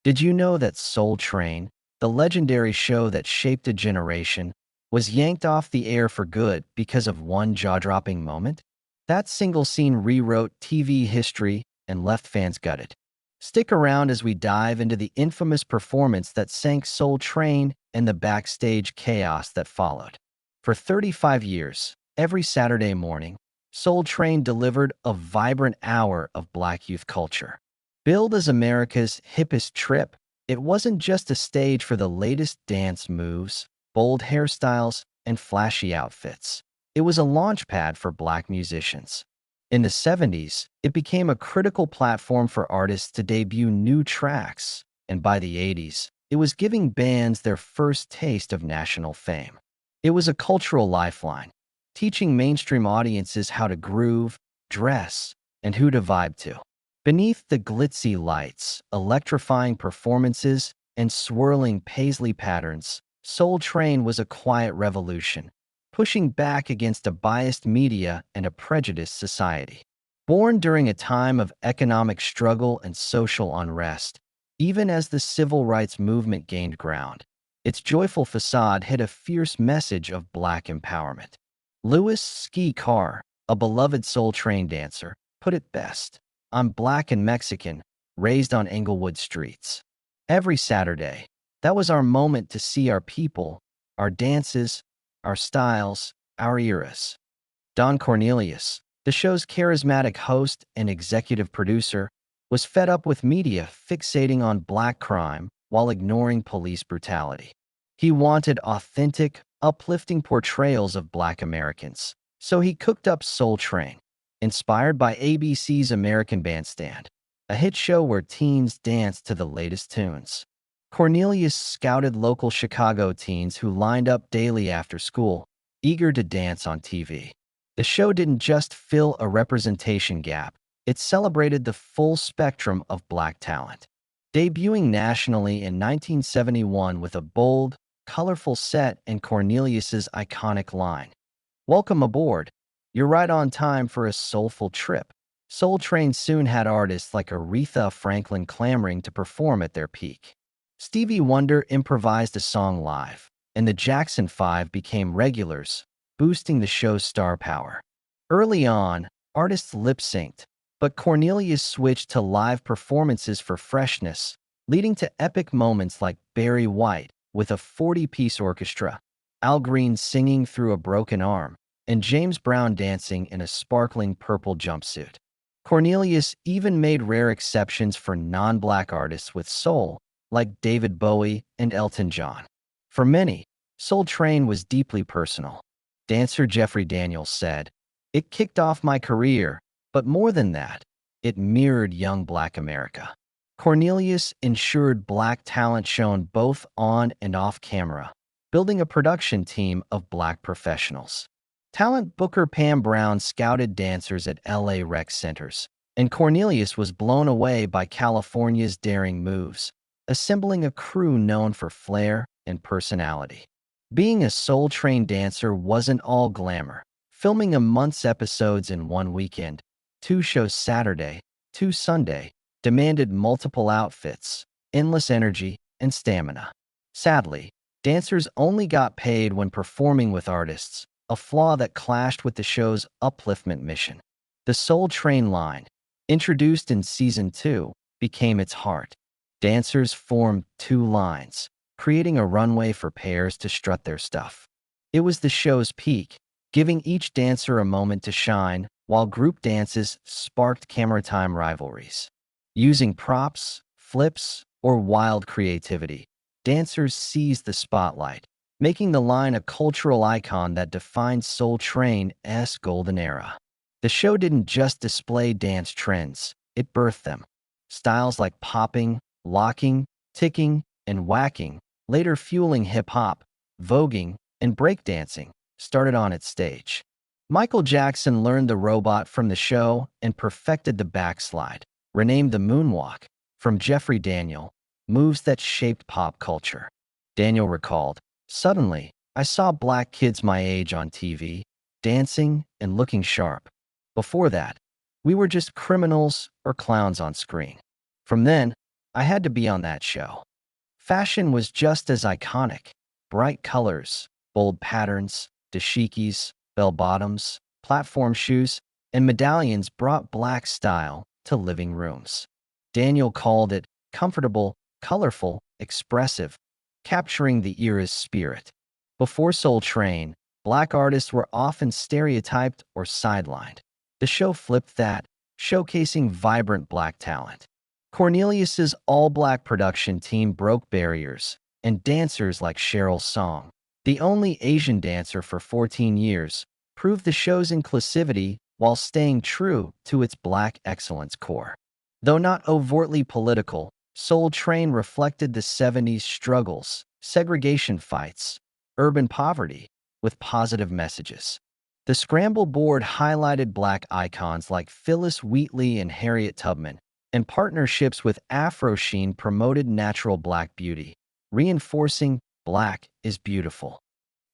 Did you know that Soul Train, the legendary show that shaped a generation, was yanked off the air for good because of one jaw-dropping moment? That single scene rewrote TV history and left fans gutted. Stick around as we dive into the infamous performance that sank Soul Train and the backstage chaos that followed. For 35 years, every Saturday morning, Soul Train delivered a vibrant hour of Black youth culture. Billed as America's hippest trip, it wasn't just a stage for the latest dance moves, bold hairstyles, and flashy outfits. It was a launchpad for Black musicians. In the 70s, it became a critical platform for artists to debut new tracks, and by the 80s, it was giving bands their first taste of national fame. It was a cultural lifeline, teaching mainstream audiences how to groove, dress, and who to vibe to. Beneath the glitzy lights, electrifying performances, and swirling paisley patterns, Soul Train was a quiet revolution, pushing back against a biased media and a prejudiced society. Born during a time of economic struggle and social unrest, even as the civil rights movement gained ground, its joyful facade hid a fierce message of Black empowerment. Louis Ski Carr, a beloved Soul Train dancer, put it best. I'm Black and Mexican, raised on Englewood streets. Every Saturday, that was our moment to see our people, our dances, our styles, our eras. Don Cornelius, the show's charismatic host and executive producer, was fed up with media fixating on Black crime while ignoring police brutality. He wanted authentic, uplifting portrayals of Black Americans, so he cooked up Soul Train, inspired by ABC's American Bandstand, a hit show where teens danced to the latest tunes. Cornelius scouted local Chicago teens who lined up daily after school, eager to dance on TV. The show didn't just fill a representation gap, it celebrated the full spectrum of Black talent. Debuting nationally in 1971 with a bold, colorful set and Cornelius's iconic line, "Welcome aboard. You're right on time for a soulful trip." Soul Train soon had artists like Aretha Franklin clamoring to perform at their peak. Stevie Wonder improvised a song live, and the Jackson 5 became regulars, boosting the show's star power. Early on, artists lip-synced, but Cornelius switched to live performances for freshness, leading to epic moments like Barry White with a 40-piece orchestra, Al Green singing through a broken arm, and James Brown dancing in a sparkling purple jumpsuit. Cornelius even made rare exceptions for non-Black artists with soul, like David Bowie and Elton John. For many, Soul Train was deeply personal. Dancer Jeffrey Daniels said, "It kicked off my career, but more than that, it mirrored young Black America." Cornelius ensured Black talent shone both on and off camera, building a production team of Black professionals. Talent booker Pam Brown scouted dancers at LA rec centers, and Cornelius was blown away by California's daring moves, assembling a crew known for flair and personality. Being a Soul Train dancer wasn't all glamour. Filming a month's episodes in one weekend, 2 shows Saturday, 2 Sunday, demanded multiple outfits, endless energy, and stamina. Sadly, dancers only got paid when performing with artists, a flaw that clashed with the show's upliftment mission. The Soul Train line, introduced in Season 2, became its heart. Dancers formed 2 lines, creating a runway for pairs to strut their stuff. It was the show's peak, giving each dancer a moment to shine, while group dances sparked camera time rivalries. Using props, flips, or wild creativity, dancers seized the spotlight, making the line a cultural icon that defined Soul Train's golden era. The show didn't just display dance trends, it birthed them. Styles like popping, locking, ticking, and whacking, later fueling hip-hop, voguing, and breakdancing, started on its stage. Michael Jackson learned the robot from the show and perfected the backslide, renamed the moonwalk, from Jeffrey Daniel, moves that shaped pop culture. Daniel recalled, "Suddenly, I saw Black kids my age on TV, dancing and looking sharp. Before that, we were just criminals or clowns on screen." From then, I had to be on that show. Fashion was just as iconic. Bright colors, bold patterns, dashikis, bell-bottoms, platform shoes, and medallions brought black style to living rooms. Daniel called it comfortable, colorful, expressive, capturing the era's spirit. Before Soul Train, black artists were often stereotyped or sidelined. The show flipped that, showcasing vibrant black talent. Cornelius's all-black production team broke barriers, and dancers like Cheryl Song, the only Asian dancer for 14 years, proved the show's inclusivity while staying true to its black excellence core. Though not overtly political, Soul Train reflected the 70s struggles, segregation fights, urban poverty, with positive messages. The scramble board highlighted black icons like Phyllis Wheatley and Harriet Tubman, and partnerships with Afro Sheen promoted natural black beauty, reinforcing black is beautiful.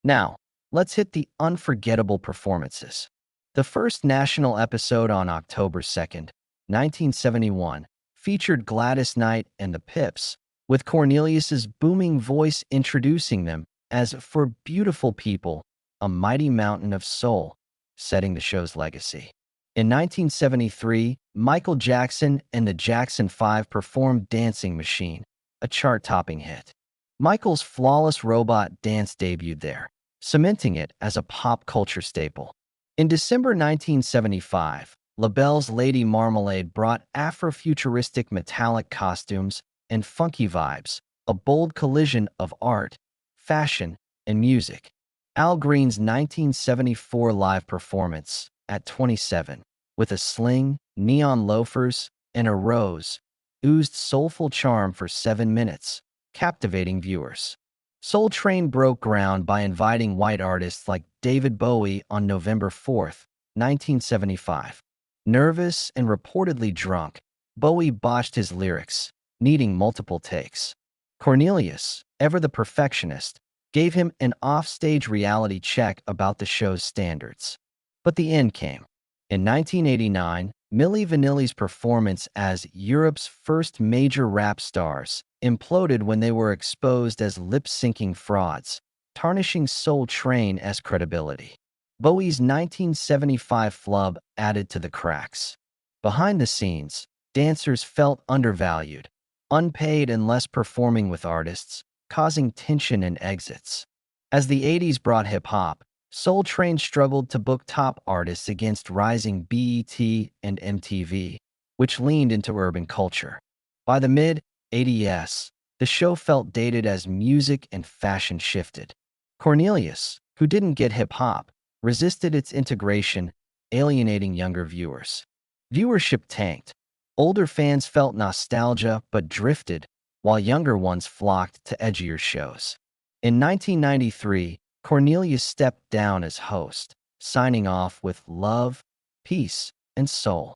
Now, let's hit the unforgettable performances. The first national episode on October 2nd, 1971, featured Gladys Knight and the Pips, with Cornelius's booming voice introducing them as For Beautiful People, a mighty mountain of soul, setting the show's legacy. In 1973, Michael Jackson and the Jackson 5 performed Dancing Machine, a chart-topping hit. Michael's flawless robot dance debuted there, cementing it as a pop culture staple. In December 1975, LaBelle's Lady Marmalade brought Afrofuturistic metallic costumes and funky vibes, a bold collision of art, fashion, and music. Al Green's 1974 live performance, at 27, with a sling, neon loafers, and a rose, oozed soulful charm for 7 minutes, captivating viewers. Soul Train broke ground by inviting white artists like David Bowie on November 4th, 1975. Nervous and reportedly drunk, Bowie botched his lyrics, needing multiple takes. Cornelius, ever the perfectionist, gave him an offstage reality check about the show's standards. But the end came. In 1989, Milli Vanilli's performance as Europe's first major rap stars imploded when they were exposed as lip-syncing frauds, tarnishing Soul Train's credibility. Bowie's 1975 flub added to the cracks. Behind the scenes, dancers felt undervalued, unpaid and less performing with artists, causing tension and exits. As the 80s brought hip-hop, Soul Train struggled to book top artists against rising BET and MTV, which leaned into urban culture. By the mid-80s, the show felt dated as music and fashion shifted. Cornelius, who didn't get hip-hop, resisted its integration, alienating younger viewers. Viewership tanked. Older fans felt nostalgia but drifted, while younger ones flocked to edgier shows. In 1993, Cornelius stepped down as host, signing off with Love, Peace, and Soul.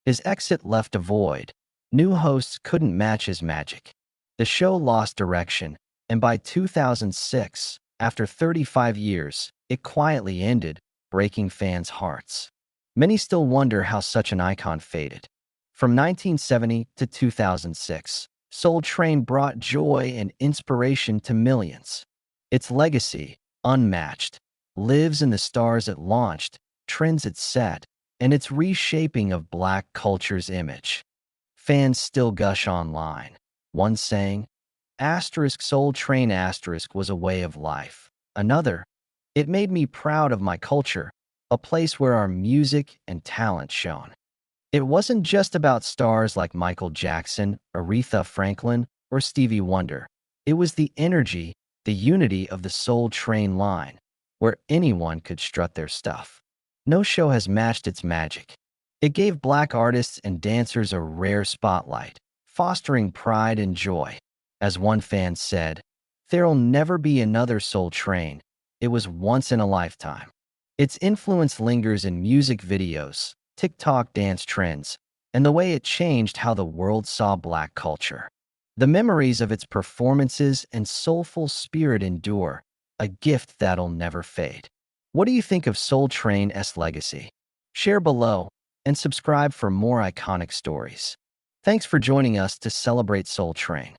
His exit left a void. New hosts couldn't match his magic. The show lost direction, and by 2006, after 35 years, it quietly ended, breaking fans' hearts. Many still wonder how such an icon faded. From 1970 to 2006, Soul Train brought joy and inspiration to millions. Its legacy, unmatched, lives in the stars it launched, trends it set, and its reshaping of black culture's image. Fans still gush online, one saying, Soul Train was a way of life. Another, it made me proud of my culture, a place where our music and talent shone. It wasn't just about stars like Michael Jackson, Aretha Franklin, or Stevie Wonder. It was the energy, the unity of the Soul Train line, where anyone could strut their stuff. No show has matched its magic. It gave black artists and dancers a rare spotlight, fostering pride and joy. As one fan said, "There'll never be another Soul Train. It was once in a lifetime." Its influence lingers in music videos, TikTok dance trends, and the way it changed how the world saw black culture. The memories of its performances and soulful spirit endure, a gift that'll never fade. What do you think of Soul Train's legacy? Share below and subscribe for more iconic stories. Thanks for joining us to celebrate Soul Train.